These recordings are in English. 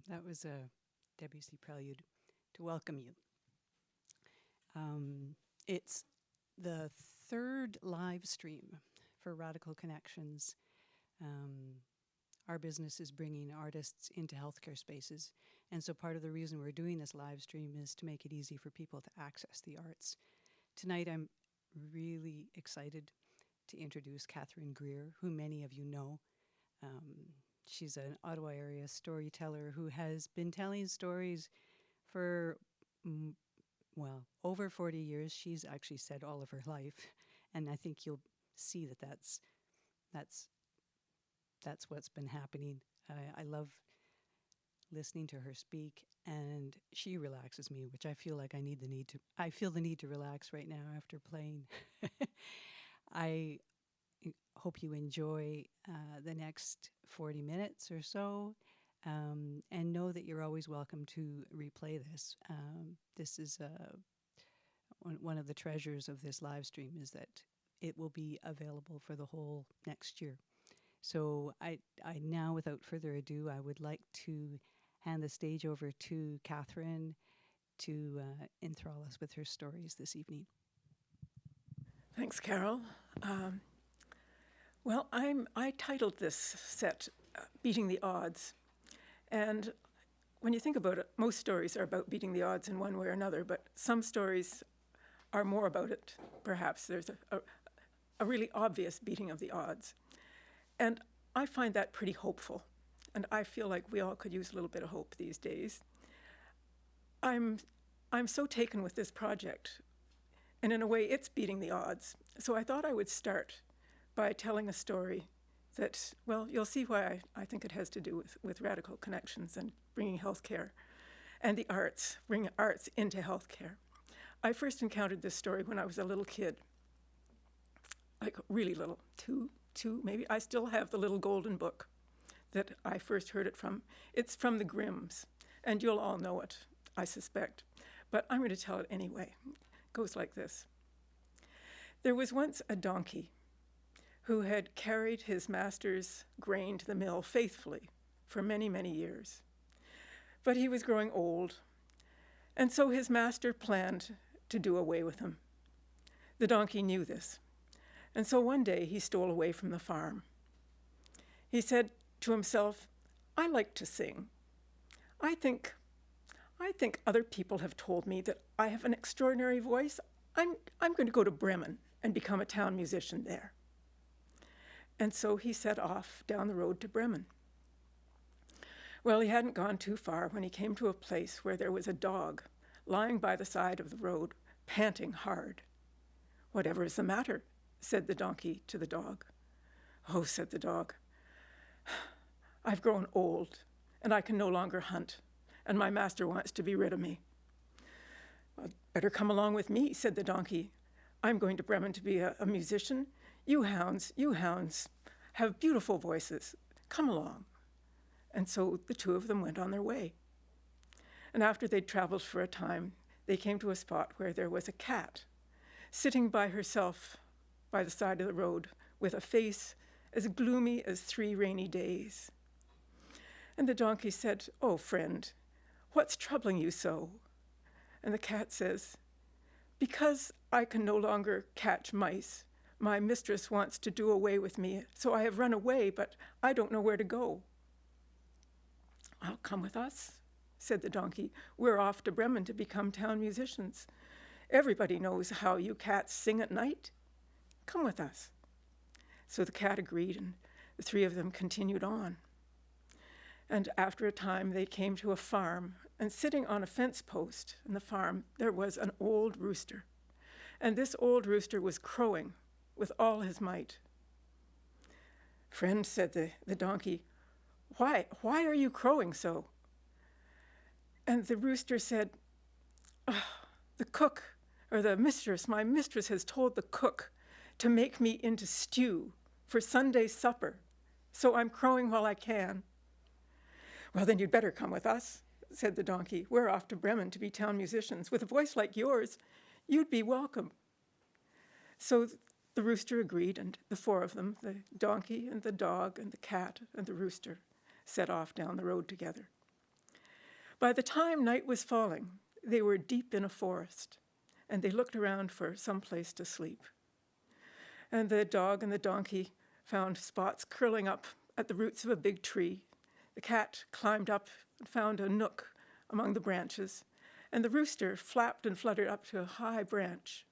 That was a Debussy prelude to welcome you. It's the third live stream for Radical Connections. Our business is bringing artists into healthcare spaces. And so part of the reason we're doing this live stream is to make it easy for people to access the arts. Tonight, I'm really excited to introduce Katherine Grier, who many of you know. She's an Ottawa area storyteller who has been telling stories for, over 40 years. She's actually said all of her life. And I think you'll see that that's what's been happening. I love listening to her speak, and she relaxes me, which I feel like I feel the need to relax right now after playing. I hope you enjoy the next 40 minutes or so, and know that you're always welcome to replay this. This is one of the treasures of this live stream is that it will be available for the whole next year. So I now, without further ado, I would like to hand the stage over to Katherine to enthrall us with her stories this evening. Thanks, Carol. I titled this set Beating the Odds. And when you think about it, most stories are about beating the odds in one way or another, but some stories are more about it, perhaps. There's a really obvious beating of the odds. And I find that pretty hopeful. And I feel like we all could use a little bit of hope these days. I'm so taken with this project. And in a way, it's beating the odds. So I thought I would start by telling a story that, you'll see why I think it has to do with radical connections and bringing healthcare and the arts, bringing arts into healthcare. I first encountered this story when I was a little kid, like really little, two maybe. I still have the little golden book that I first heard it from. It's from the Grimms, and you'll all know it, I suspect. But I'm going to tell it anyway. It goes like this. There was once a donkey who had carried his master's grain to the mill faithfully for many, many years. But he was growing old, and so his master planned to do away with him. The donkey knew this, and so one day he stole away from the farm. He said to himself, I like to sing. I think other people have told me that I have an extraordinary voice. I'm going to go to Bremen and become a town musician there. And so he set off down the road to Bremen. Well, he hadn't gone too far when he came to a place where there was a dog lying by the side of the road, panting hard. Whatever is the matter? Said the donkey to the dog. Oh, said the dog, I've grown old, and I can no longer hunt, and my master wants to be rid of me. Well, better come along with me, said the donkey. I'm going to Bremen to be a musician. You hounds have beautiful voices. Come along. And so the two of them went on their way. And after they'd traveled for a time, they came to a spot where there was a cat sitting by herself by the side of the road with a face as gloomy as 3 rainy days. And the donkey said, Oh, friend, what's troubling you so? And the cat says, Because I can no longer catch mice. My mistress wants to do away with me, so I have run away, but I don't know where to go. Well, come with us, said the donkey. We're off to Bremen to become town musicians. Everybody knows how you cats sing at night. Come with us. So the cat agreed, and the 3 of them continued on. And after a time, they came to a farm, and sitting on a fence post in the farm, there was an old rooster. And this old rooster was crowing with all his might. Friend, said the donkey, why are you crowing so? And the rooster said, the cook, or the mistress, my mistress has told the cook to make me into stew for Sunday's supper, so I'm crowing while I can. Well, then you'd better come with us, said the donkey. We're off to Bremen to be town musicians. With a voice like yours, you'd be welcome. So the rooster agreed, and the 4 of them, the donkey and the dog and the cat and the rooster, set off down the road together. By the time night was falling, they were deep in a forest, and they looked around for some place to sleep. And the dog and the donkey found spots curling up at the roots of a big tree. The cat climbed up and found a nook among the branches, and the rooster flapped and fluttered up to a high branch.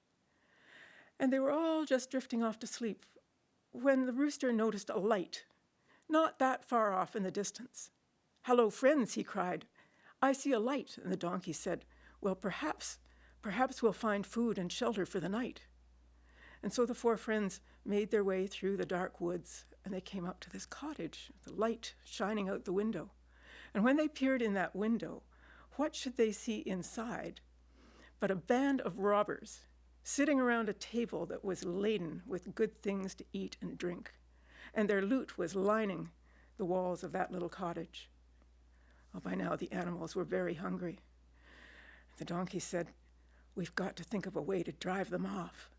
And they were all just drifting off to sleep when the rooster noticed a light, not that far off in the distance. "Hello, friends," he cried. "I see a light." And the donkey said, "Well, perhaps we'll find food and shelter for the night." And so the four friends made their way through the dark woods, and they came up to this cottage, the light shining out the window. And when they peered in that window, what should they see inside but a band of robbers sitting around a table that was laden with good things to eat and drink, and their loot was lining the walls of that little cottage. Well, by now the animals were very hungry. The donkey said, "We've got to think of a way to drive them off."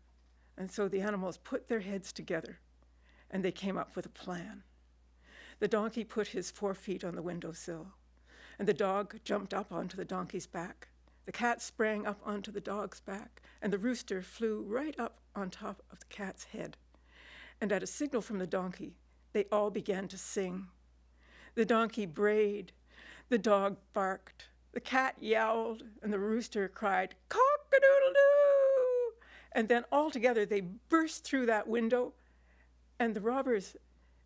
And so the animals put their heads together, and they came up with a plan. The donkey put his 4 feet on the windowsill, and the dog jumped up onto the donkey's back. The cat sprang up onto the dog's back, and the rooster flew right up on top of the cat's head. And at a signal from the donkey, they all began to sing. The donkey brayed, the dog barked, the cat yowled, and the rooster cried, "Cock-a-doodle-doo!" And then all together they burst through that window, and the robbers,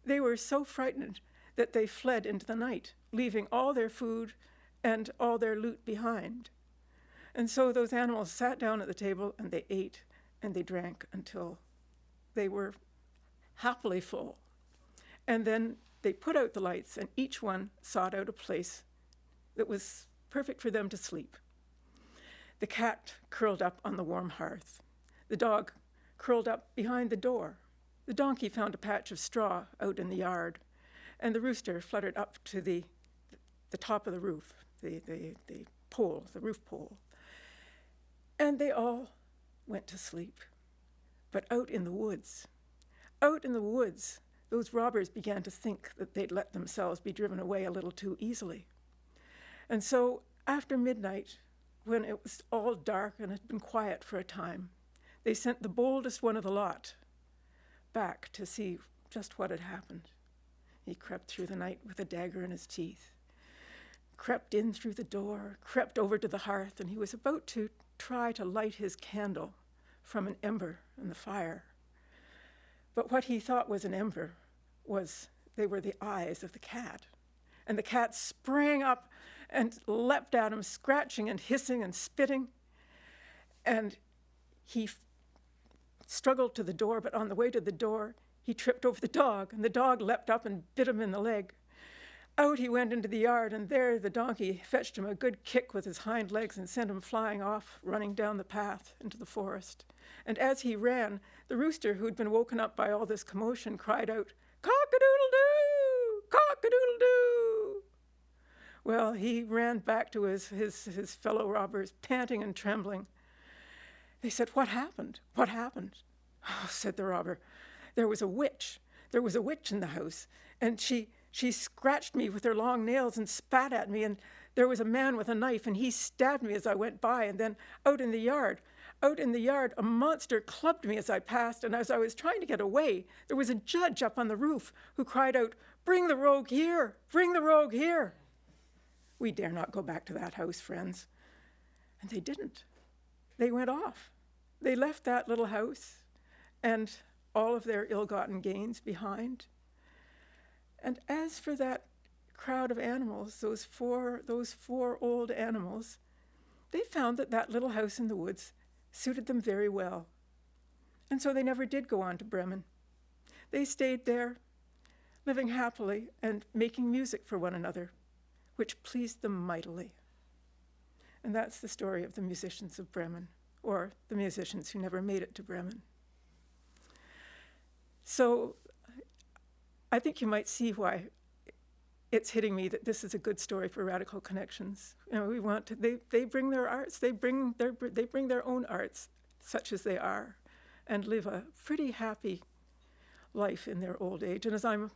they were so frightened that they fled into the night, leaving all their food and all their loot behind. And so those animals sat down at the table and they ate and they drank until they were happily full. And then they put out the lights, and each one sought out a place that was perfect for them to sleep. The cat curled up on the warm hearth. The dog curled up behind the door. The donkey found a patch of straw out in the yard, and the rooster fluttered up to the top of the roof, the pole, the roof pole. And they all went to sleep. But out in the woods, those robbers began to think that they'd let themselves be driven away a little too easily. And so after midnight, when it was all dark and had been quiet for a time, they sent the boldest one of the lot back to see just what had happened. He crept through the night with a dagger in his teeth, crept in through the door, crept over to the hearth, and he was about to try to light his candle from an ember in the fire. But what he thought was an ember they were the eyes of the cat. And the cat sprang up and leapt at him, scratching and hissing and spitting. And he struggled to the door, but on the way to the door, he tripped over the dog, and the dog leapt up and bit him in the leg. Out he went into the yard, and there the donkey fetched him a good kick with his hind legs and sent him flying off, running down the path into the forest. And as he ran, the rooster, who'd been woken up by all this commotion, cried out, "Cock-a-doodle-doo! Cock-a-doodle-doo!" Well, he ran back to his fellow robbers, panting and trembling. They said, "What happened? What happened?" "Oh," said the robber, "there was a witch. There was a witch in the house, and she scratched me with her long nails and spat at me, and there was a man with a knife, and he stabbed me as I went by, and then out in the yard, a monster clubbed me as I passed, and as I was trying to get away, there was a judge up on the roof who cried out, 'Bring the rogue here! Bring the rogue here!' We dare not go back to that house, friends." And they didn't. They went off. They left that little house and all of their ill-gotten gains behind. And as for that crowd of animals, those four old animals, they found that little house in the woods suited them very well. And so they never did go on to Bremen. They stayed there, living happily and making music for one another, which pleased them mightily. And that's the story of the musicians of Bremen, or the musicians who never made it to Bremen. So I think you might see why it's hitting me that this is a good story for Radical Connections. You know, we want to, they bring their arts, they bring their own arts, such as they are, and live a pretty happy life in their old age. And as I'm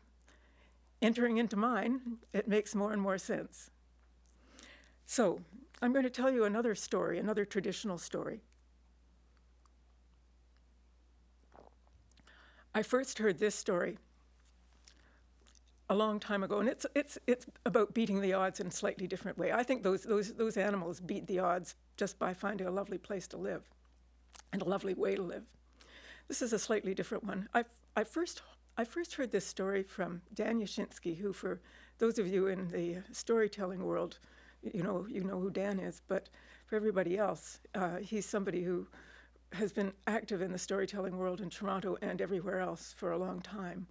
entering into mine, it makes more and more sense. So I'm going to tell you another story, another traditional story. I first heard this story a long time ago, and it's about beating the odds in a slightly different way. I think those animals beat the odds just by finding a lovely place to live and a lovely way to live. This is a slightly different one. I first heard this story from Dan Yashinsky, who, for those of you in the storytelling world, you know who Dan is, but for everybody else, he's somebody who has been active in the storytelling world in Toronto and everywhere else for a long time.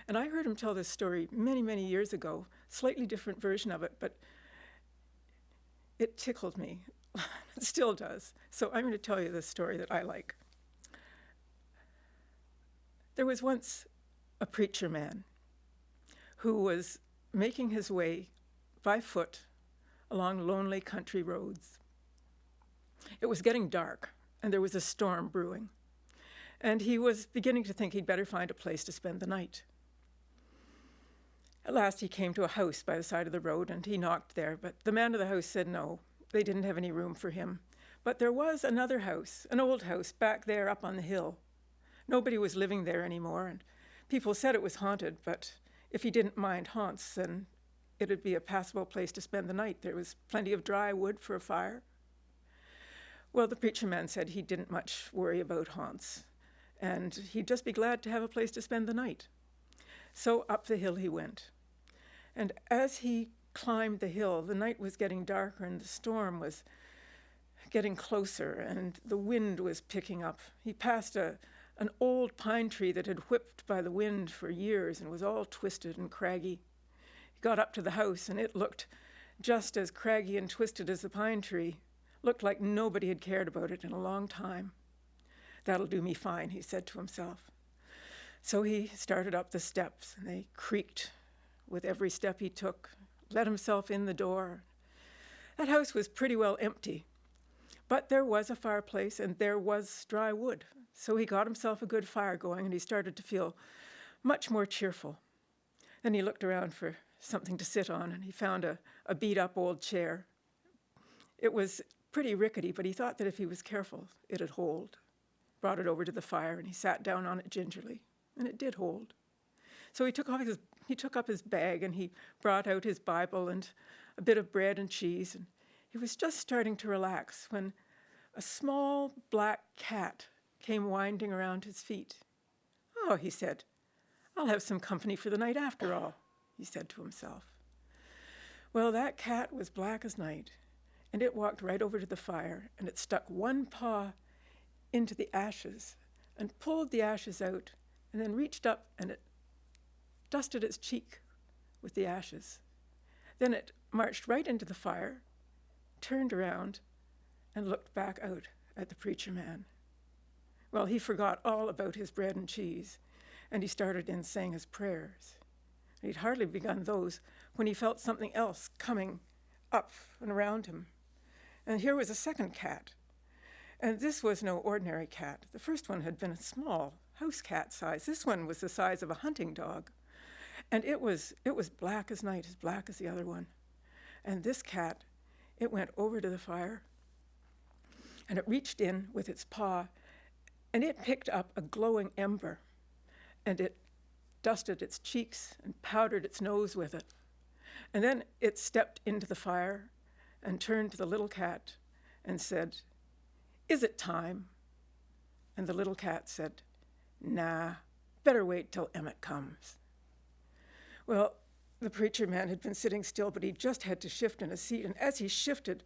And I heard him tell this story many, many years ago, slightly different version of it, but it tickled me. It still does. So I'm going to tell you this story that I like. There was once a preacher man who was making his way by foot along lonely country roads. It was getting dark, and there was a storm brewing, and he was beginning to think he'd better find a place to spend the night. At last he came to a house by the side of the road, and he knocked there, but the man of the house said no, they didn't have any room for him. But there was another house, an old house, back there up on the hill. Nobody was living there anymore, and people said it was haunted, but if he didn't mind haunts, then it'd be a passable place to spend the night. There was plenty of dry wood for a fire. Well, the preacher man said he didn't much worry about haunts, and he'd just be glad to have a place to spend the night. So up the hill he went. And as he climbed the hill, the night was getting darker and the storm was getting closer and the wind was picking up. He passed an old pine tree that had whipped by the wind for years and was all twisted and craggy. He got up to the house and it looked just as craggy and twisted as the pine tree. Looked like nobody had cared about it in a long time. That'll do me fine, he said to himself. So he started up the steps, and they creaked with every step he took, let himself in the door. That house was pretty well empty, but there was a fireplace and there was dry wood. So he got himself a good fire going, and he started to feel much more cheerful. Then he looked around for something to sit on, and he found a beat-up old chair. It was pretty rickety, but he thought that if he was careful, it'd hold. Brought it over to the fire, and he sat down on it gingerly, and it did hold. So he took up his bag, and he brought out his Bible and a bit of bread and cheese, and he was just starting to relax when a small black cat came winding around his feet. "Oh," he said, "I'll have some company for the night after all," he said to himself. Well, that cat was black as night, and it walked right over to the fire, and it stuck one paw into the ashes and pulled the ashes out, and then reached up and it dusted its cheek with the ashes. Then it marched right into the fire, turned around, and looked back out at the preacher man. Well, he forgot all about his bread and cheese, and he started in saying his prayers. He'd hardly begun those when he felt something else coming up and around him. And here was a second cat. And this was no ordinary cat. The first one had been a small house cat size. This one was the size of a hunting dog. And it was black as night, as black as the other one. And this cat, it went over to the fire, and it reached in with its paw, and it picked up a glowing ember, and it dusted its cheeks and powdered its nose with it. And then it stepped into the fire and turned to the little cat and said, "Is it time?" And the little cat said, "Nah, better wait till Emmett comes." Well, the preacher man had been sitting still, but he just had to shift in a seat. And as he shifted,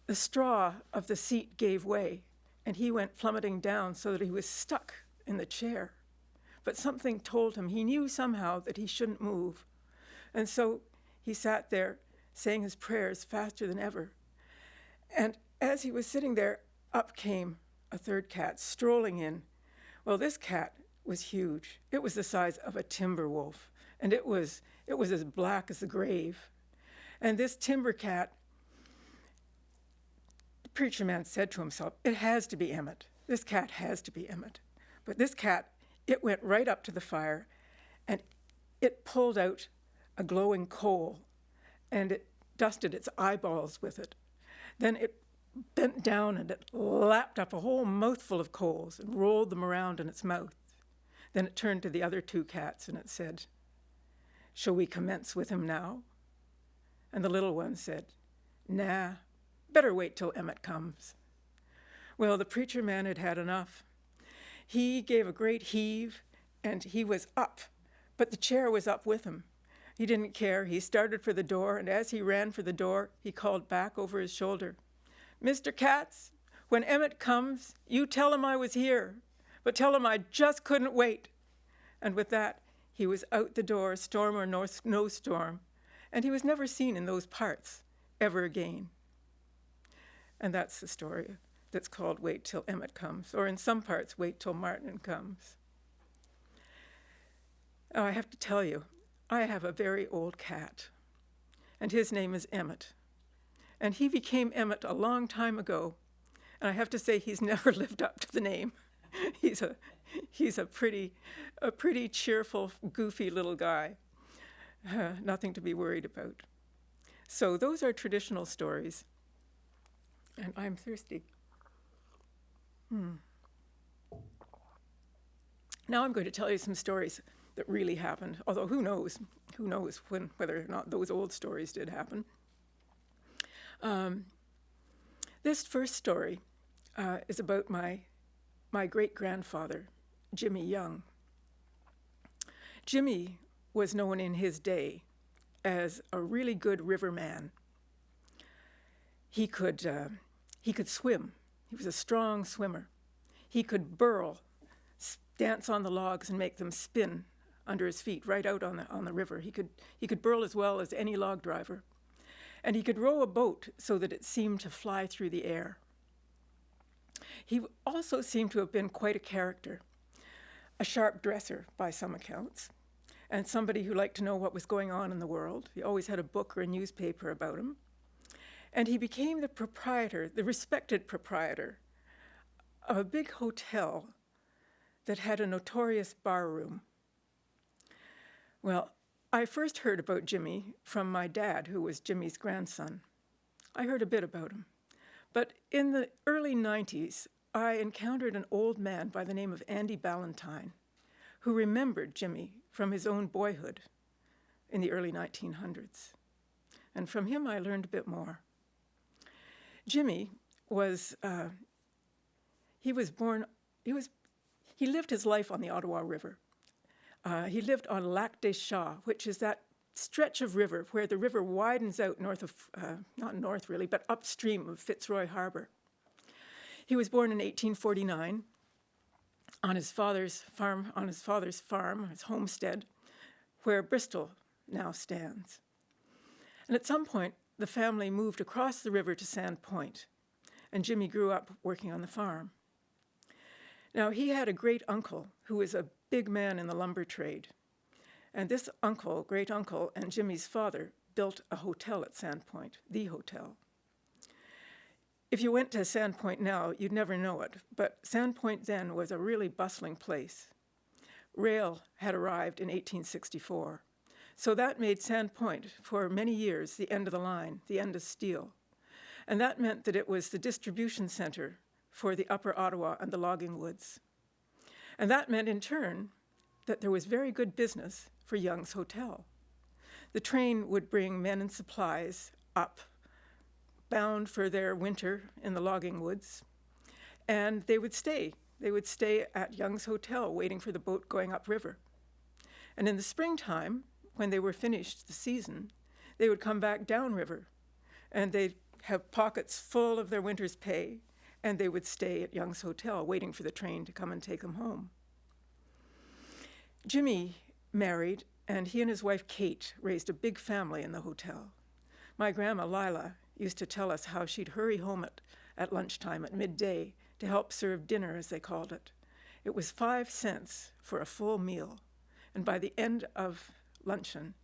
the straw of the seat gave way, and he went plummeting down so that he was stuck in the chair. But something told him, he knew somehow that he shouldn't move. And so he sat there saying his prayers faster than ever. And as he was sitting there, up came a third cat, strolling in. Well, this cat was huge. It was the size of a timber wolf, and it was as black as the grave. And this timber cat, the preacher man said to himself, "It has to be Emmett. This cat has to be Emmett." But this cat, it went right up to the fire, and it pulled out a glowing coal, and it dusted its eyeballs with it. Then it bent down and it lapped up a whole mouthful of coals and rolled them around in its mouth. Then it turned to the other two cats and it said, "Shall we commence with him now?" And the little one said, "Nah, better wait till Emmett comes." Well, the preacher man had had enough. He gave a great heave and he was up, but the chair was up with him. He didn't care. He started for the door, and as he ran for the door, he called back over his shoulder, "Mr. Katz, when Emmett comes, you tell him I was here, but tell him I just couldn't wait." And with that, he was out the door, storm or no storm, and he was never seen in those parts ever again. And that's the story that's called Wait Till Emmett Comes, or in some parts, Wait Till Martin Comes. Oh, I have to tell you, I have a very old cat, and his name is Emmett. And he became Emmett a long time ago, and I have to say he's never lived up to the name. He's a pretty cheerful, goofy little guy. Nothing to be worried about. So those are traditional stories. And I'm thirsty. Now I'm going to tell you some stories that really happened, although who knows whether or not those old stories did happen. This first story is about my great-grandfather, Jimmy Young. Jimmy was known in his day as a really good riverman. He could swim. He was a strong swimmer. He could burl, dance on the logs and make them spin under his feet right out on the river. He could burl as well as any log driver. And he could row a boat so that it seemed to fly through the air. He also seemed to have been quite a character, a sharp dresser by some accounts, and somebody who liked to know what was going on in the world. He always had a book or a newspaper about him. And he became the proprietor, the respected proprietor, of a big hotel that had a notorious bar room. Well, I first heard about Jimmy from my dad, who was Jimmy's grandson. I heard a bit about him. But in the early 90s, I encountered an old man by the name of Andy Ballantyne, who remembered Jimmy from his own boyhood in the early 1900s. And from him, I learned a bit more. Jimmy he lived his life on the Ottawa River. He lived on Lac des Chats, which is that stretch of river where the river widens out not north really, but upstream of Fitzroy Harbor. He was born in 1849 on his father's farm, his homestead, where Bristol now stands. And at some point, the family moved across the river to Sand Point, and Jimmy grew up working on the farm. Now, he had a great uncle who was a big man in the lumber trade. And this great uncle, and Jimmy's father built a hotel at Sand Point, the hotel. If you went to Sand Point now, you'd never know it, but Sand Point then was a really bustling place. Rail had arrived in 1864. So that made Sand Point, for many years, the end of the line, the end of steel. And that meant that it was the distribution center for the Upper Ottawa and the logging woods. And that meant, in turn, that there was very good business for Young's Hotel. The train would bring men and supplies up, bound for their winter in the logging woods, and they would stay. They would stay at Young's Hotel, waiting for the boat going upriver. And in the springtime, when they were finished the season, they would come back downriver, and they'd have pockets full of their winter's pay, and they would stay at Young's Hotel, waiting for the train to come and take them home. Jimmy married, and he and his wife Kate raised a big family in the hotel. My grandma Lila used to tell us how she'd hurry home at lunchtime, at midday, to help serve dinner, as they called it. It was 5 cents for a full meal, and by the end of luncheon,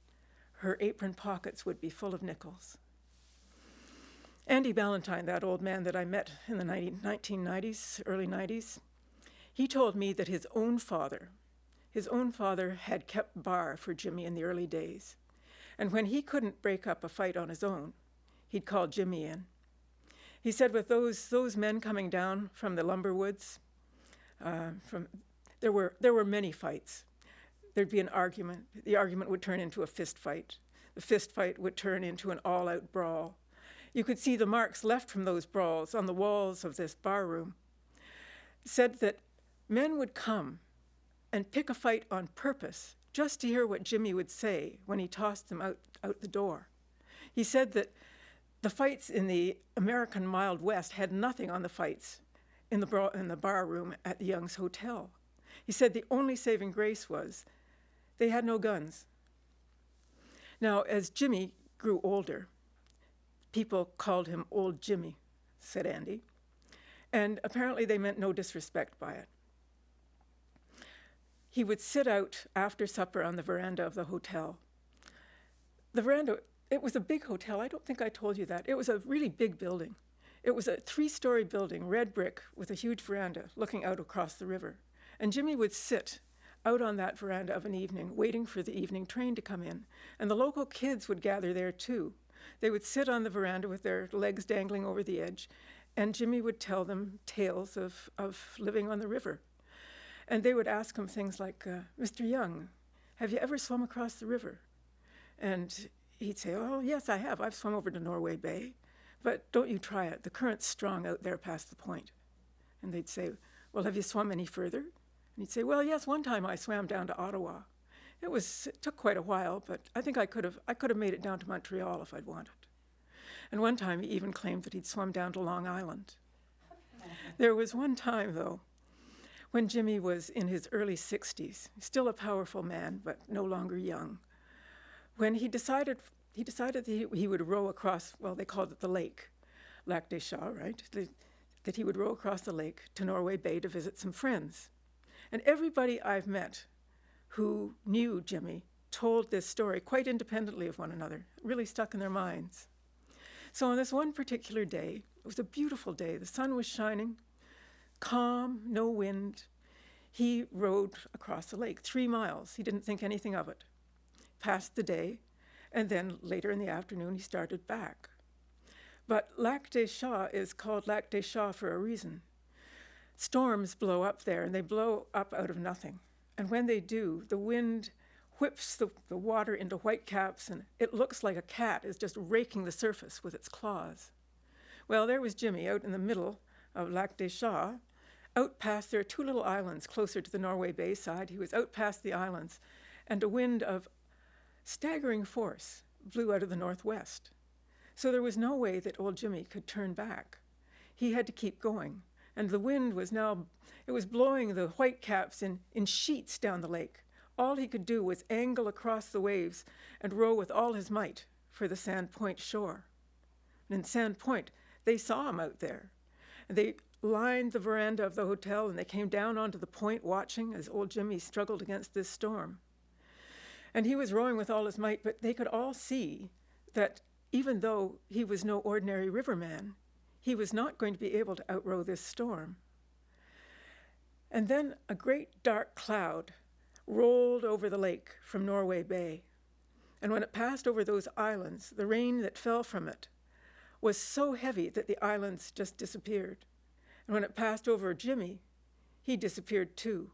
her apron pockets would be full of nickels. Andy Ballantyne, that old man that I met in the 1990s, early 90s, he told me that his own father had kept bar for Jimmy in the early days. And when he couldn't break up a fight on his own, he'd call Jimmy in. He said with those men coming down from the lumber woods, there were many fights. There'd be an argument. The argument would turn into a fist fight. The fist fight would turn into an all-out brawl. You could see the marks left from those brawls on the walls of this bar room. Said that men would come and pick a fight on purpose just to hear what Jimmy would say when he tossed them out the door. He said that the fights in the American Mild West had nothing on the fights in the bar room at the Young's Hotel. He said the only saving grace was they had no guns. Now, as Jimmy grew older, people called him Old Jimmy, said Andy, and apparently they meant no disrespect by it. He would sit out after supper on the veranda of the hotel. The veranda, it was a big hotel. I don't think I told you that. It was a really big building. It was a 3-story building, red brick, with a huge veranda looking out across the river. And Jimmy would sit out on that veranda of an evening, waiting for the evening train to come in. And the local kids would gather there too. They would sit on the veranda with their legs dangling over the edge, and Jimmy would tell them tales of living on the river. And they would ask him things like, Mr. Young, have you ever swum across the river? And he'd say, oh, yes, I have. I've swum over to Norway Bay. But don't you try it. The current's strong out there past the point. And they'd say, well, have you swum any further? And he'd say, well, yes, one time I swam down to Ottawa. It took quite a while, but I think I could have made it down to Montreal if I'd wanted. And one time he even claimed that he'd swum down to Long Island. There was one time, though, when Jimmy was in his early 60s, still a powerful man, but no longer young, when he decided that he would row across, well, they called it the lake, Lac des Chats, right? That he would row across the lake to Norway Bay to visit some friends. And everybody I've met who knew Jimmy told this story quite independently of one another, really stuck in their minds. So on this one particular day, it was a beautiful day, the sun was shining, calm, no wind. He rowed across the lake, 3 miles. He didn't think anything of it. Passed the day, and then later in the afternoon, he started back. But Lac des Chats is called Lac des Chats for a reason. Storms blow up there, and they blow up out of nothing. And when they do, the wind whips the water into white caps, and it looks like a cat is just raking the surface with its claws. Well, there was Jimmy out in the middle of Lac des Chats, out past, there are 2 little islands closer to the Norway Bay side. He was out past the islands, and a wind of staggering force blew out of the northwest. So there was no way that old Jimmy could turn back. He had to keep going, and the wind was now, it was blowing the white caps in sheets down the lake. All he could do was angle across the waves and row with all his might for the Sand Point shore. And in Sand Point, they saw him out there. And they lined the veranda of the hotel, and they came down onto the point watching as old Jimmy struggled against this storm. And he was rowing with all his might, but they could all see that even though he was no ordinary riverman, he was not going to be able to outrow this storm. And then a great dark cloud rolled over the lake from Norway Bay. And when it passed over those islands, the rain that fell from it was so heavy that the islands just disappeared. And when it passed over Jimmy, he disappeared too.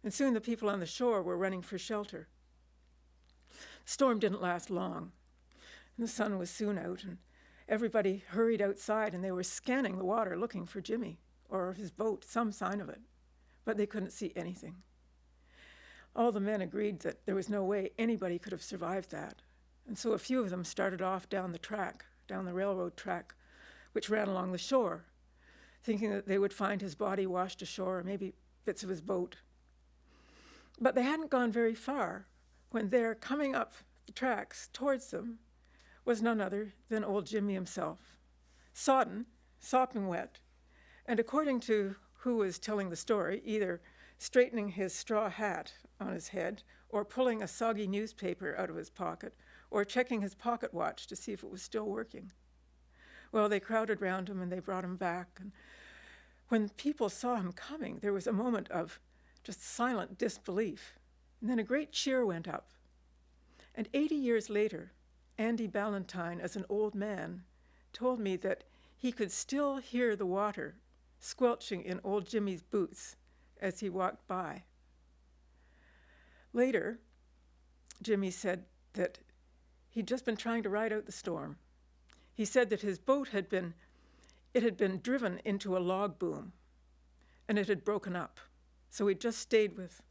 And soon the people on the shore were running for shelter. The storm didn't last long. And the sun was soon out, and everybody hurried outside, and they were scanning the water looking for Jimmy or his boat, some sign of it. But they couldn't see anything. All the men agreed that there was no way anybody could have survived that. And so a few of them started off down the railroad track, which ran along the shore, thinking that they would find his body washed ashore, or maybe bits of his boat. But they hadn't gone very far when there, coming up the tracks towards them, was none other than old Jimmy himself, sodden, sopping wet, and according to who was telling the story, either straightening his straw hat on his head, or pulling a soggy newspaper out of his pocket, or checking his pocket watch to see if it was still working. Well, they crowded round him and they brought him back. And when people saw him coming, there was a moment of just silent disbelief. And then a great cheer went up. And 80 years later, Andy Ballantyne, as an old man, told me that he could still hear the water squelching in old Jimmy's boots as he walked by. Later, Jimmy said that he'd just been trying to ride out the storm. He said that his boat had been driven into a log boom, and it had broken up. So he just stayed with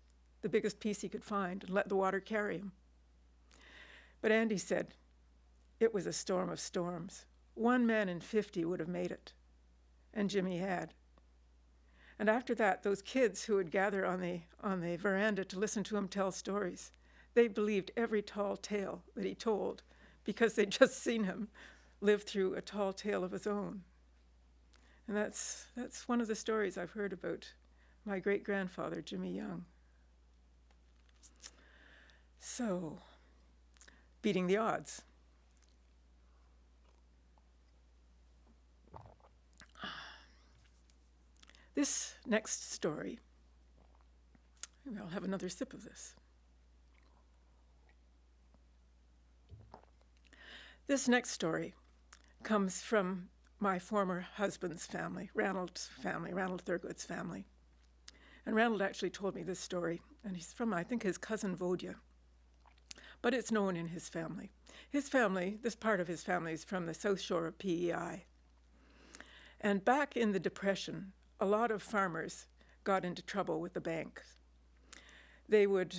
the biggest piece he could find and let the water carry him. But Andy said it was a storm of storms. 1 man in 50 would have made it, and Jimmy had. And after that, those kids who would gather on the veranda to listen to him tell stories, they believed every tall tale that he told because they'd just seen him live through a tall tale of his own. And that's one of the stories I've heard about my great-grandfather, Jimmy Young. So, beating the odds. This next story, maybe I'll have another sip of this. This next story comes from my former husband's family, Ranald Thurgood's family. And Ranald actually told me this story, and he's from, I think, his cousin Vodya. But it's known in his family. His family, this part of his family, is from the South Shore of PEI. And back in the Depression, a lot of farmers got into trouble with the banks. They would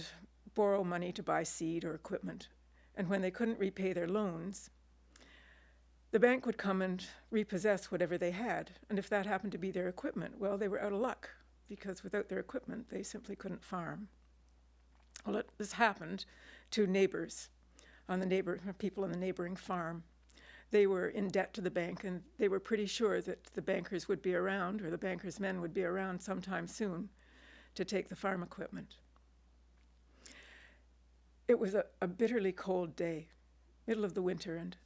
borrow money to buy seed or equipment, and when they couldn't repay their loans, the bank would come and repossess whatever they had, and if that happened to be their equipment, well, they were out of luck, because without their equipment, they simply couldn't farm. Well, this happened to neighbors, people on the neighboring farm. They were in debt to the bank, and they were pretty sure that the bankers would be around, or the bankers' men would be around sometime soon to take the farm equipment. It was a bitterly cold day, middle of the winter, and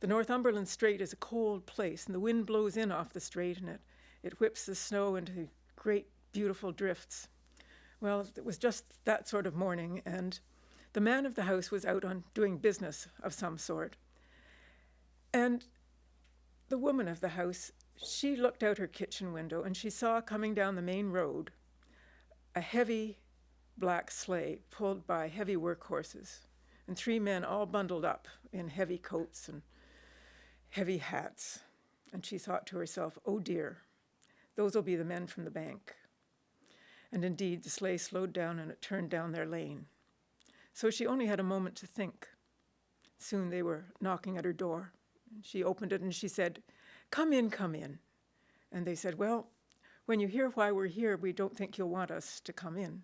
the Northumberland Strait is a cold place, and the wind blows in off the strait, and it whips the snow into great, beautiful drifts. Well, it was just that sort of morning, and the man of the house was out on doing business of some sort. And the woman of the house, she looked out her kitchen window, and she saw coming down the main road a heavy black sleigh pulled by heavy workhorses, and 3 men all bundled up in heavy coats and heavy hats. And she thought to herself, oh dear, those will be the men from the bank. And indeed, the sleigh slowed down and it turned down their lane. So she only had a moment to think. Soon they were knocking at her door. She opened it and she said, come in, come in. And they said, well, when you hear why we're here, we don't think you'll want us to come in.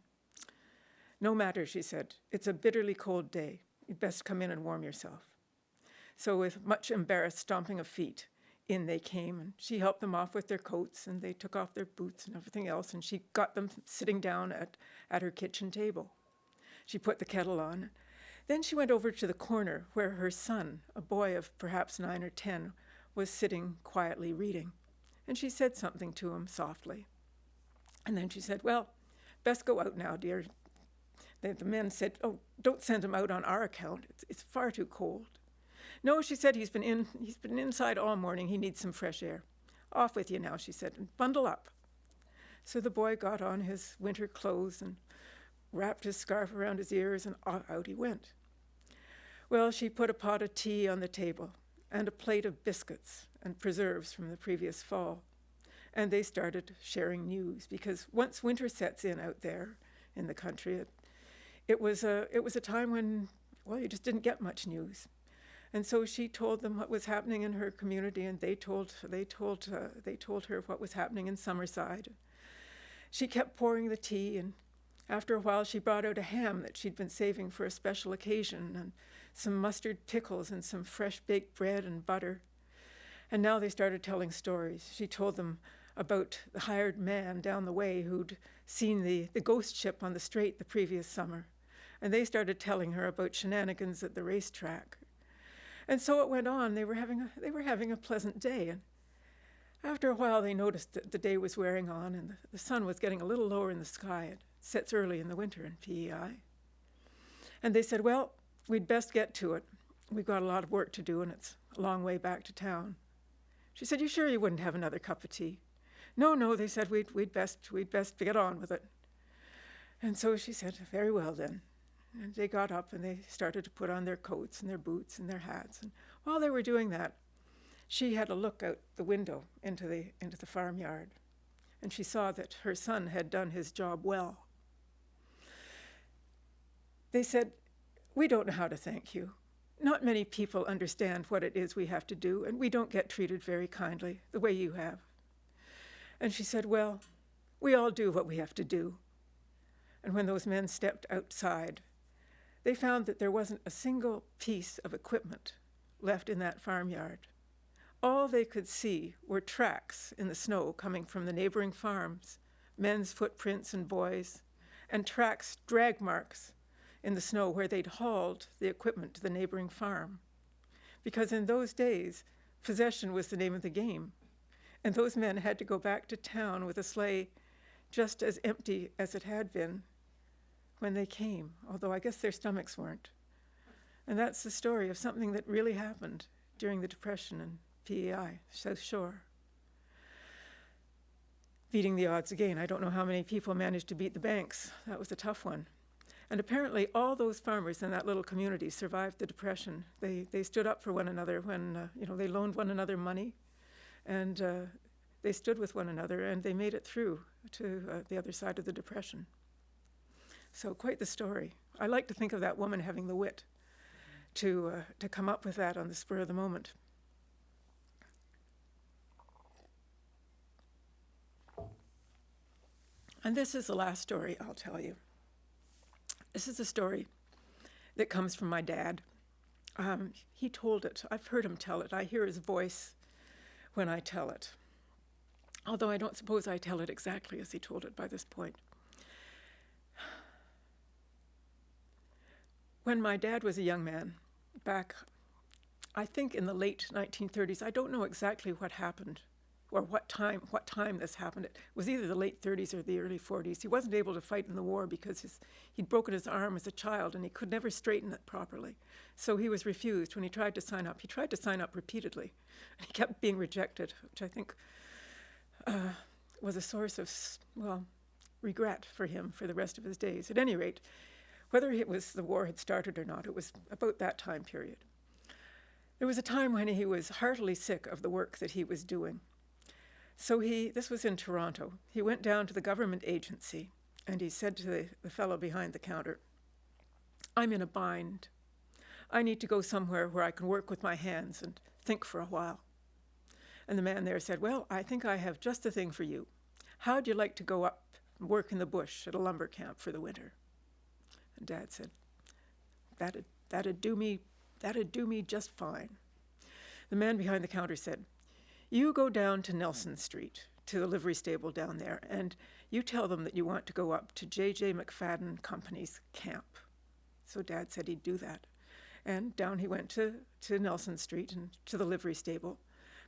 No matter, she said, it's a bitterly cold day. You'd best come in and warm yourself. So with much embarrassed stomping of feet, in they came, and she helped them off with their coats, and they took off their boots and everything else, and she got them sitting down at her kitchen table. She put the kettle on. Then she went over to the corner where her son, a boy of perhaps 9 or 10, was sitting quietly reading. And she said something to him softly. And then she said, well, best go out now, dear. The men said, oh, don't send him out on our account. It's far too cold. No, she said, he's been inside all morning. He needs some fresh air. Off with you now, she said, and bundle up. So the boy got on his winter clothes and wrapped his scarf around his ears, and out he went. Well, she put a pot of tea on the table and a plate of biscuits and preserves from the previous fall. And they started sharing news, because once winter sets in out there in the country, it was a time when, well, you just didn't get much news. And so she told them what was happening in her community, and they told her what was happening in Summerside. She kept pouring the tea, and after a while she brought out a ham that she'd been saving for a special occasion, and some mustard pickles and some fresh baked bread and butter. And now they started telling stories. She told them about the hired man down the way who'd seen the ghost ship on the strait the previous summer. And they started telling her about shenanigans at the racetrack. And so it went on. They were having a pleasant day. And after a while, they noticed that the day was wearing on, and the sun was getting a little lower in the sky. It sets early in the winter in PEI. And they said, well, we'd best get to it. We've got a lot of work to do, and it's a long way back to town. She said, "You sure you wouldn't have another cup of tea?" No, they said we'd best get on with it. And so she said, "Very well then." And they got up and they started to put on their coats and their boots and their hats. And while they were doing that, she had a look out the window into the farmyard. And she saw that her son had done his job well. They said, "We don't know how to thank you. Not many people understand what it is we have to do, and we don't get treated very kindly the way you have." And she said, "Well, we all do what we have to do." And when those men stepped outside, they found that there wasn't a single piece of equipment left in that farmyard. All they could see were tracks in the snow coming from the neighboring farms, men's footprints and boys, and tracks, drag marks in the snow where they'd hauled the equipment to the neighboring farm. Because in those days, possession was the name of the game. And those men had to go back to town with a sleigh just as empty as it had been when they came, although I guess their stomachs weren't. And that's the story of something that really happened during the Depression in PEI, South Shore. Beating the odds again. I don't know how many people managed to beat the banks. That was a tough one. And apparently all those farmers in that little community survived the Depression. They stood up for one another when, they loaned one another money, and they stood with one another, and they made it through to the other side of the Depression. So quite the story. I like to think of that woman having the wit to come up with that on the spur of the moment. And this is the last story I'll tell you. This is a story that comes from my dad. He told it. I've heard him tell it. I hear his voice when I tell it, although I don't suppose I tell it exactly as he told it by this point. When my dad was a young man, back, I think in the late 1930s, I don't know exactly what happened or what time this happened. It was either the late 30s or the early 40s. He wasn't able to fight in the war because he'd broken his arm as a child and he could never straighten it properly. So he was refused when he tried to sign up. He tried to sign up repeatedly, and he kept being rejected, which I think was a source of, regret for him for the rest of his days. At any rate, whether it was the war had started or not, it was about that time period. There was a time when he was heartily sick of the work that he was doing. So this was in Toronto, he went down to the government agency and he said to the fellow behind the counter, "I'm in a bind. I need to go somewhere where I can work with my hands and think for a while." And the man there said, "Well, I think I have just the thing for you. How'd you like to go up and work in the bush at a lumber camp for the winter?" And Dad said, that'd do me just fine. The man behind the counter said, "You go down to Nelson Street, to the livery stable down there, and you tell them that you want to go up to J.J. McFadden Company's camp." So Dad said he'd do that. And down he went to Nelson Street and to the livery stable.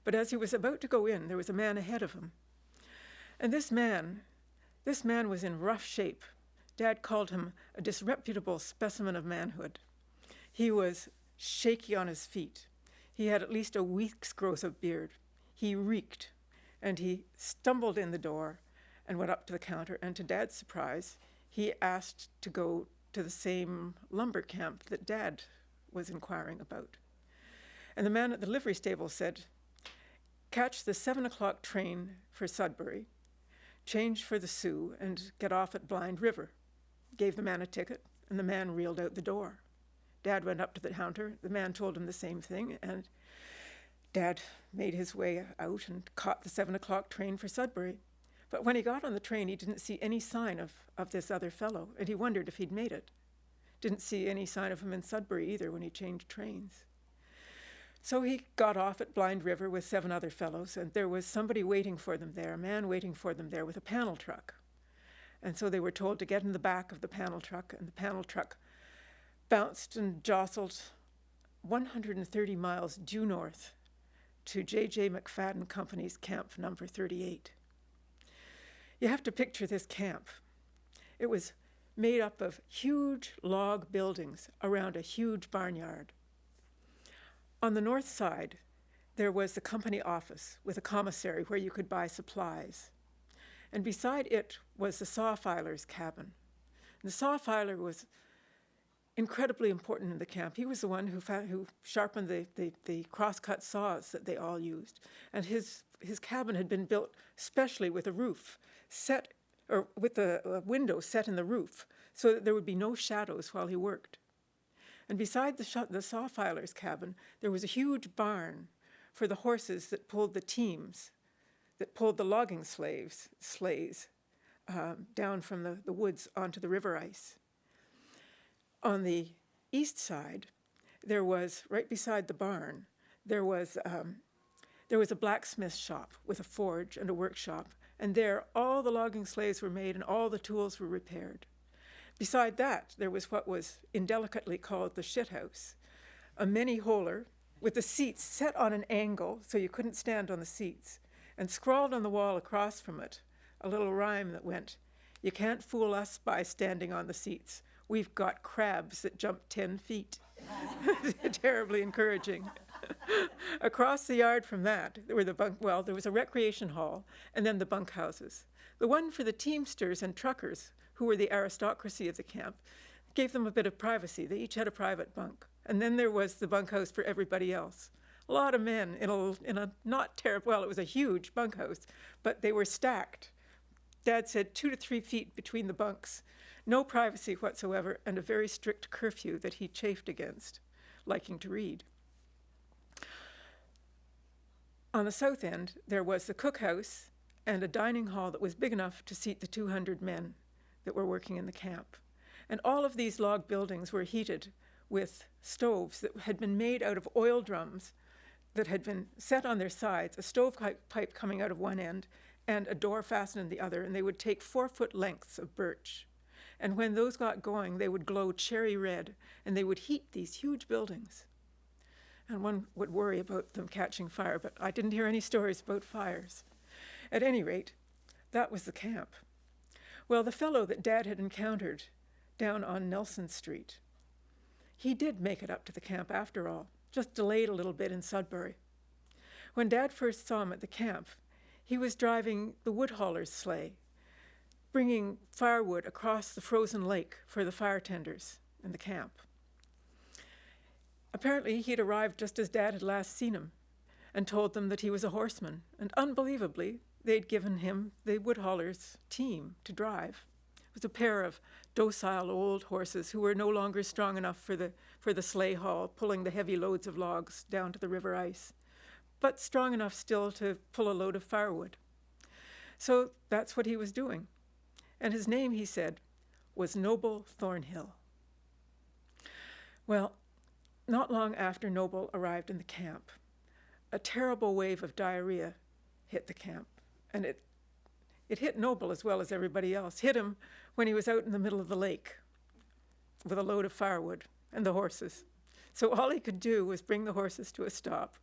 But as he was about to go in, there was a man ahead of him. And this man was in rough shape. Dad called him a disreputable specimen of manhood. He was shaky on his feet. He had at least a week's growth of beard. He reeked, and he stumbled in the door and went up to the counter, and to Dad's surprise, he asked to go to the same lumber camp that Dad was inquiring about. And the man at the livery stable said, "Catch the 7 o'clock train for Sudbury, change for the Sioux, and get off at Blind River." Gave the man a ticket, and the man reeled out the door. Dad went up to the counter. The man told him the same thing, and Dad made his way out and caught the 7 o'clock train for Sudbury. But when he got on the train, he didn't see any sign of this other fellow, and he wondered if he'd made it. Didn't see any sign of him in Sudbury either when he changed trains. So he got off at Blind River with 7 other fellows, and there was somebody waiting for them there, a man waiting for them there with a panel truck. And so they were told to get in the back of the panel truck, and the panel truck bounced and jostled 130 miles due north to J.J. McFadden Company's camp number 38. You have to picture this camp. It was made up of huge log buildings around a huge barnyard. On the north side, there was the company office with a commissary where you could buy supplies. And beside it was the saw filer's cabin. And the saw filer was incredibly important in the camp. He was the one who sharpened the cross-cut saws that they all used. And his cabin had been built specially with a roof set, or with a window set in the roof, so that there would be no shadows while he worked. And beside the saw filer's cabin, there was a huge barn for the horses that pulled the teams, that pulled the logging sleighs down from the woods onto the river ice. On the east side, there was, right beside the barn, there was a blacksmith shop with a forge and a workshop, and there all the logging sleighs were made and all the tools were repaired. Beside that, there was what was indelicately called the shit house, a many-holer with the seats set on an angle so you couldn't stand on the seats, and scrawled on the wall across from it a little rhyme that went, "You can't fool us by standing on the seats. We've got crabs that jump 10 feet. Terribly encouraging. Across the yard from that, there was a recreation hall and then the bunkhouses. The one for the teamsters and truckers, who were the aristocracy of the camp, gave them a bit of privacy. They each had a private bunk. And then there was the bunkhouse for everybody else. A lot of men in a not terrible, well, it was a huge bunkhouse, but they were stacked. Dad said 2 to 3 feet between the bunks. No privacy whatsoever, and a very strict curfew that he chafed against, liking to read. On the south end, there was the cookhouse and a dining hall that was big enough to seat the 200 men that were working in the camp. And all of these log buildings were heated with stoves that had been made out of oil drums that had been set on their sides, a stovepipe coming out of one end and a door fastened in the other, and they would take 4-foot lengths of birch. And when those got going, they would glow cherry red, and they would heat these huge buildings. And one would worry about them catching fire, but I didn't hear any stories about fires. At any rate, that was the camp. Well, the fellow that Dad had encountered down on Nelson Street, he did make it up to the camp after all, just delayed a little bit in Sudbury. When Dad first saw him at the camp, he was driving the wood hauler's sleigh, bringing firewood across the frozen lake for the fire tenders in the camp. Apparently, he'd arrived just as Dad had last seen him and told them that he was a horseman, and unbelievably, they'd given him the wood hauler's team to drive. It was a pair of docile old horses who were no longer strong enough for the sleigh haul, pulling the heavy loads of logs down to the river ice, but strong enough still to pull a load of firewood. So that's what he was doing. And his name, he said, was Noble Thornhill. Well, not long after Noble arrived in the camp, a terrible wave of diarrhea hit the camp. And it hit Noble as well as everybody else. Hit him when he was out in the middle of the lake with a load of firewood and the horses. So all he could do was bring the horses to a stop,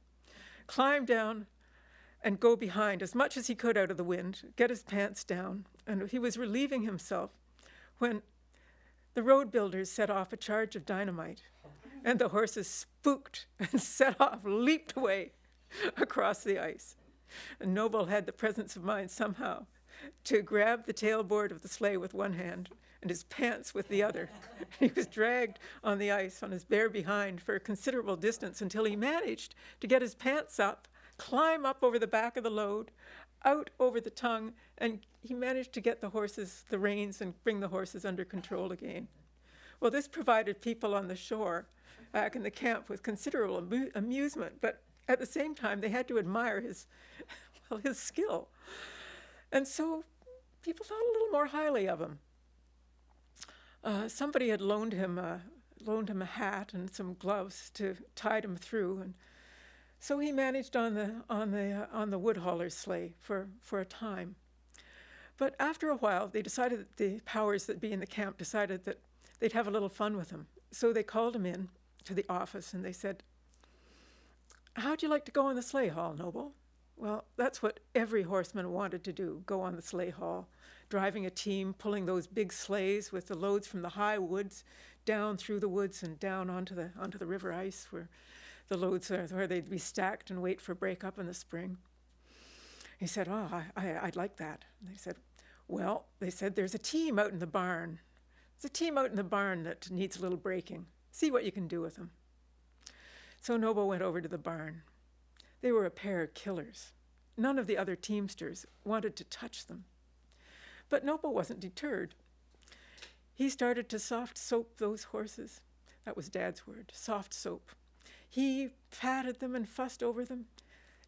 climb down and go behind as much as he could out of the wind, get his pants down. And he was relieving himself when the road builders set off a charge of dynamite, and the horses spooked and set off, leaped away across the ice. And Noble had the presence of mind somehow to grab the tailboard of the sleigh with one hand and his pants with the other. He was dragged on the ice on his bare behind for a considerable distance until he managed to get his pants up, climb up over the back of the load, out over the tongue, and he managed to get the reins and bring the horses under control again. Well, this provided people on the shore back in the camp with considerable amusement, but at the same time, they had to admire his skill. And so people thought a little more highly of him. Somebody had loaned him a hat and some gloves to tide him through, and so he managed on the wood hauler's sleigh for a time. But after a while, they decided that the powers that be in the camp decided that they'd have a little fun with him. So they called him in to the office and they said, "How'd you like to go on the sleigh haul, Noble?" Well, that's what every horseman wanted to do, go on the sleigh haul, driving a team, pulling those big sleighs with the loads from the high woods down through the woods and down onto the river ice where the loads where they'd be stacked and wait for breakup in the spring. He said, oh, I'd like that. And they said, well, there's a team out in the barn. There's a team out in the barn that needs a little breaking. See what you can do with them. So Noble went over to the barn. They were a pair of killers. None of the other teamsters wanted to touch them. But Noble wasn't deterred. He started to soft soap those horses. That was Dad's word, soft soap. He patted them and fussed over them.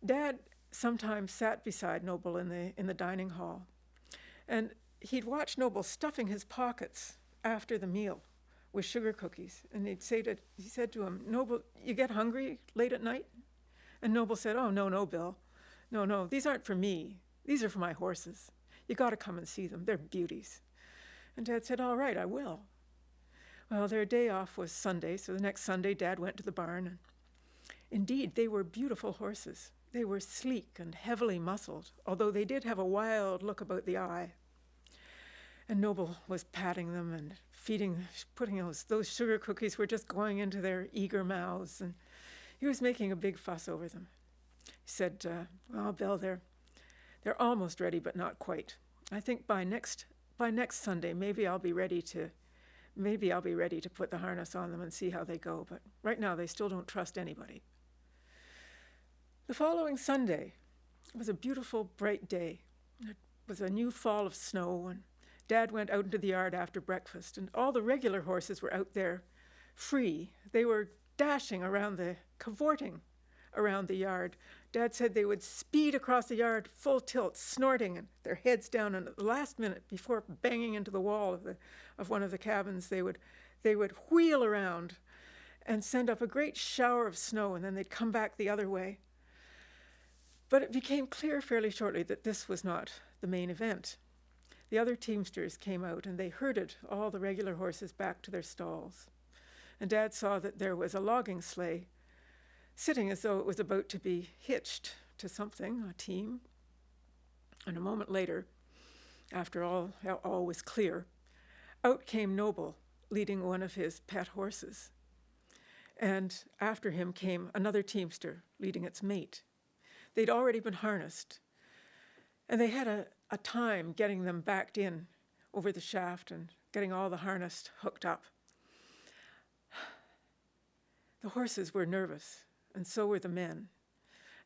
Dad sometimes sat beside Noble in the dining hall, and he'd watch Noble stuffing his pockets after the meal with sugar cookies. And he said to him, Noble, you get hungry late at night? And Noble said, oh, no, Bill. No, these aren't for me. These are for my horses. You got to come and see them. They're beauties. And Dad said, all right, I will. Well, their day off was Sunday, so the next Sunday Dad went to the barn. And indeed, they were beautiful horses. They were sleek and heavily muscled, although they did have a wild look about the eye. And Noble was patting them and putting those sugar cookies were just going into their eager mouths, and he was making a big fuss over them. He said, well, Bill, they're almost ready, but not quite. I think by next Sunday, maybe I'll be ready to put the harness on them and see how they go, but right now they still don't trust anybody. The following Sunday was a beautiful, bright day. It was a new fall of snow, and Dad went out into the yard after breakfast, and all the regular horses were out there free. They were dashing around, cavorting around the yard. Dad said they would speed across the yard full tilt, snorting, and their heads down, and at the last minute, before banging into the wall of one of the cabins, they would wheel around and send up a great shower of snow, and then they'd come back the other way. But it became clear fairly shortly that this was not the main event. The other teamsters came out, and they herded all the regular horses back to their stalls. And Dad saw that there was a logging sleigh sitting as though it was about to be hitched to something, a team. And a moment later, after all was clear, out came Noble, leading one of his pet horses. And after him came another teamster, leading its mate. They'd already been harnessed, and they had a time getting them backed in over the shaft and getting all the harness hooked up. The horses were nervous, and so were the men.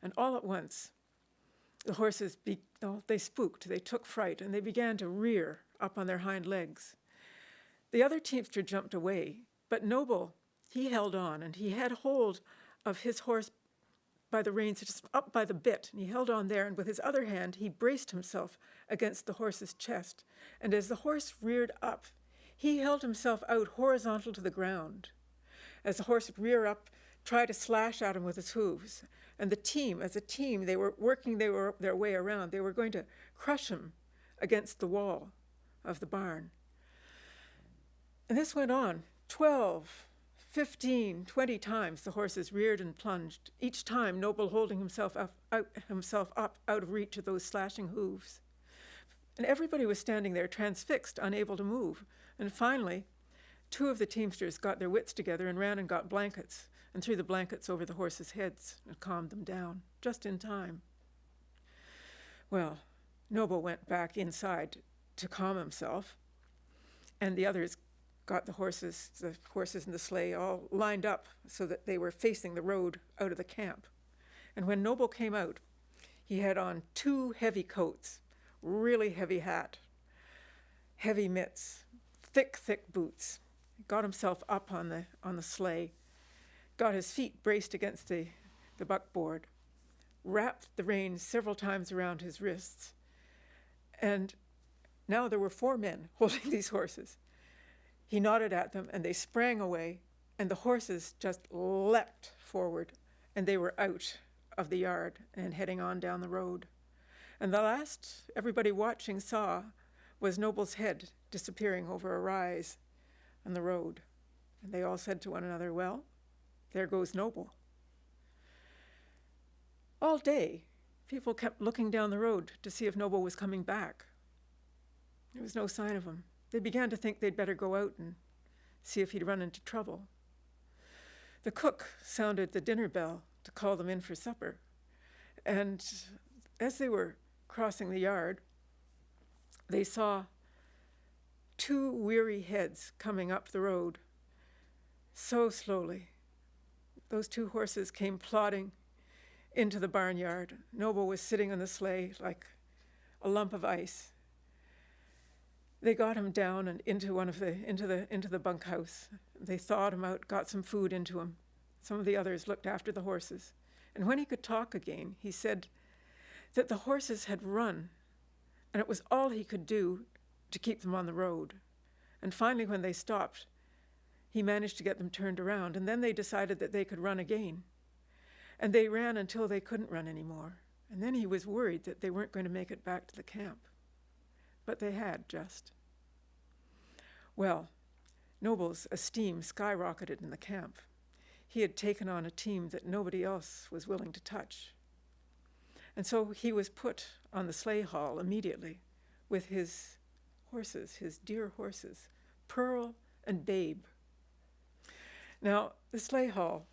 And all at once, the horses, they spooked, they took fright, and they began to rear up on their hind legs. The other teamster jumped away, but Noble, he held on, and he had hold of his horse by the reins, just up by the bit, and he held on there, and with his other hand, he braced himself against the horse's chest. And as the horse reared up, he held himself out horizontal to the ground. As the horse would rear up, try to slash at him with his hooves. And the team, as a team, they were working their way around. They were going to crush him against the wall of the barn. And this went on 12, 15, 20 times. The horses reared and plunged, each time Noble holding himself up out of reach of those slashing hooves. And everybody was standing there transfixed, unable to move. And finally, two of the teamsters got their wits together and ran and got blankets and threw the blankets over the horses' heads and calmed them down, just in time. Well, Noble went back inside to calm himself, and the others got the horses in the sleigh all lined up so that they were facing the road out of the camp. And when Noble came out, he had on 2 heavy coats, really heavy hat, heavy mitts, thick boots. He got himself up on the sleigh, got his feet braced against the buckboard, wrapped the reins several times around his wrists. And now there were 4 men holding these horses. He nodded at them, and they sprang away, and the horses just leapt forward, and they were out of the yard and heading on down the road. And the last everybody watching saw was Noble's head disappearing over a rise on the road. And they all said to one another, well, there goes Noble. All day, people kept looking down the road to see if Noble was coming back. There was no sign of him. They began to think they'd better go out and see if he'd run into trouble. the cook sounded the dinner bell to call them in for supper. And as they were crossing the yard, they saw two weary heads coming up the road so slowly. Those two horses came plodding into the barnyard. Noble was sitting on the sleigh like a lump of ice. They got him down and into the bunkhouse. They thawed him out, got some food into him. Some of the others looked after the horses. And when he could talk again, he said that the horses had run, and it was all he could do to keep them on the road. And finally, when they stopped, he managed to get them turned around, and then they decided that they could run again. And they ran until they couldn't run anymore. And then he was worried that they weren't going to make it back to the camp. But they had just. Well, Noble's esteem skyrocketed in the camp. He had taken on a team that nobody else was willing to touch. And so he was put on the sleigh haul immediately with his horses, his dear horses, Pearl and Babe. Now, the sleigh haul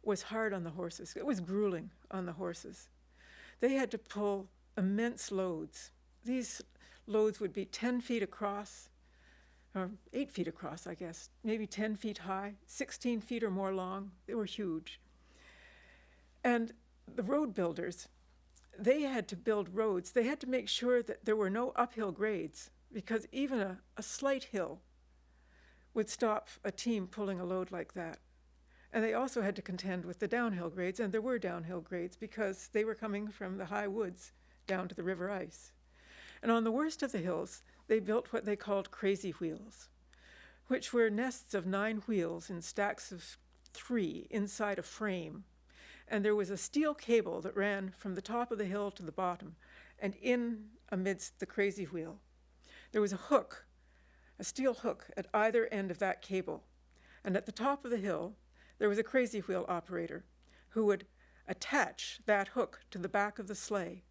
was hard on the horses. It was grueling on the horses. They had to pull immense loads. These loads would be 10 feet across, or 8 feet across, I guess, maybe 10 feet high, 16 feet or more long. They were huge. And the road builders, they had to build roads. They had to make sure that there were no uphill grades, because even a slight hill would stop a team pulling a load like that. And they also had to contend with the downhill grades, and there were downhill grades because they were coming from the high woods down to the river ice. And on the worst of the hills, they built what they called crazy wheels, which were nests of 9 wheels in stacks of 3 inside a frame. And there was a steel cable that ran from the top of the hill to the bottom, and in amidst the crazy wheel, there was a hook, a steel hook at either end of that cable. And at the top of the hill, there was a crazy wheel operator who would attach that hook to the back of the sleigh.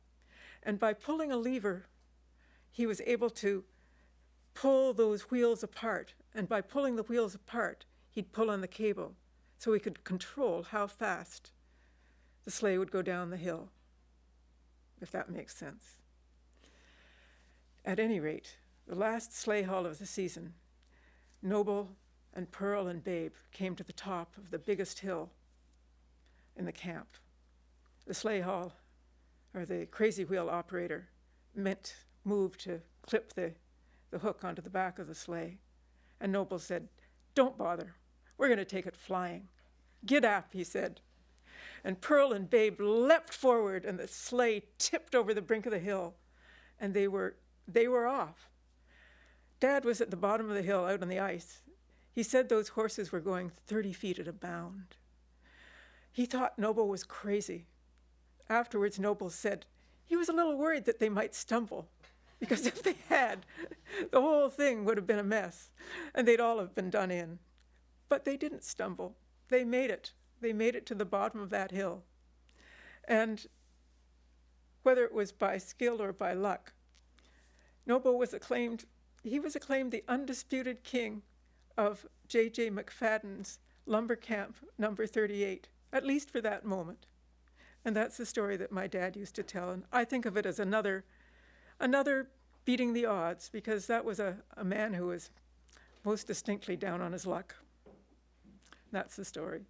And by pulling a lever, he was able to pull those wheels apart. And by pulling the wheels apart, he'd pull on the cable so he could control how fast the sleigh would go down the hill, if that makes sense. At any rate, the last sleigh haul of the season, Noble and Pearl and Babe came to the top of the biggest hill in the camp. The sleigh haul, or the crazy wheel operator, moved to clip the hook onto the back of the sleigh. And Noble said, "Don't bother. We're going to take it flying. Gid ap," he said. And Pearl and Babe leapt forward, and the sleigh tipped over the brink of the hill, and they were off. Dad was at the bottom of the hill out on the ice. He said those horses were going 30 feet at a bound. He thought Noble was crazy. Afterwards, Noble said he was a little worried that they might stumble, because if they had, the whole thing would have been a mess, and they'd all have been done in. But they didn't stumble. They made it. They made it to the bottom of that hill. And whether it was by skill or by luck, Noble was acclaimed the undisputed king of J.J. McFadden's lumber camp number 38, at least for that moment. And that's the story that my dad used to tell. And I think of it as another beating the odds, because that was a man who was most distinctly down on his luck. That's the story.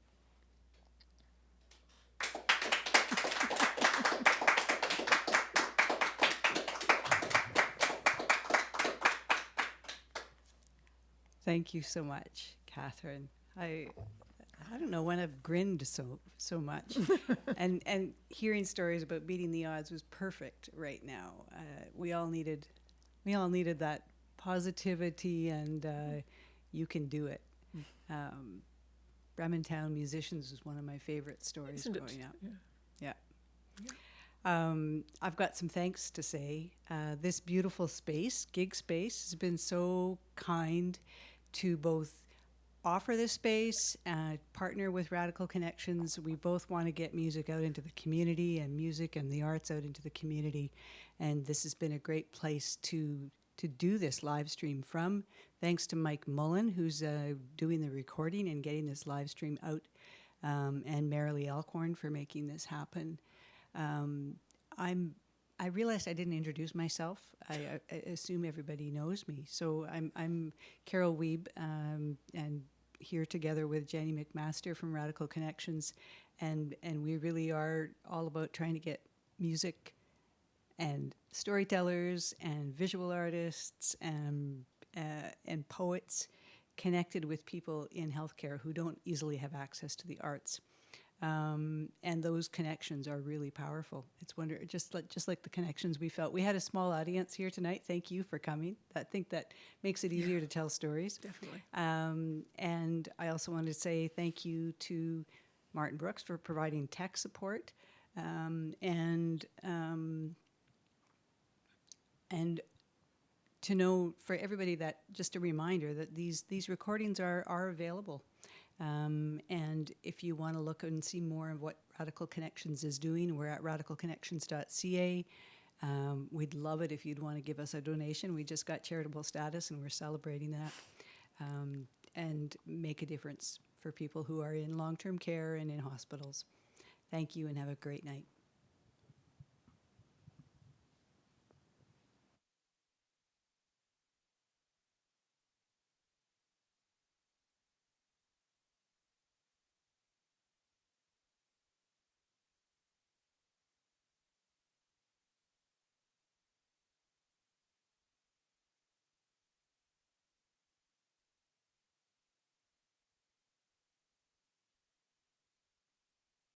Thank you so much, Catherine. I don't know when I've grinned so much, and hearing stories about beating the odds was perfect right now. We all needed that positivity, and you can do it. Bremen Town Musicians was one of my favorite stories growing up. Yeah. I've got some thanks to say. This beautiful space, GigSpace, has been so kind to both offer this space, partner with Radical Connections. We both want to get music out into the community, and music and the arts out into the community. And this has been a great place to do this live stream from. Thanks to Mike Mullen, who's doing the recording and getting this live stream out and Marilee Alcorn for making this happen. I realized I didn't introduce myself. I assume everybody knows me. So I'm Carol Wiebe, and here together with Jenny McMaster from Radical Connections, and we really are all about trying to get music and storytellers and visual artists and poets connected with people in healthcare who don't easily have access to the arts. And those connections are really powerful. It's just like the connections we felt. We had a small audience here tonight. Thank you for coming. I think that makes it easier to tell stories. Definitely. And I also wanted to say thank you to Martin Brooks for providing tech support, and to know for everybody that just a reminder that these recordings are available. And if you want to look and see more of what Radical Connections is doing, we're at radicalconnections.ca. We'd love it if you'd want to give us a donation. We just got charitable status and we're celebrating that, and make a difference for people who are in long-term care and in hospitals. Thank you and have a great night.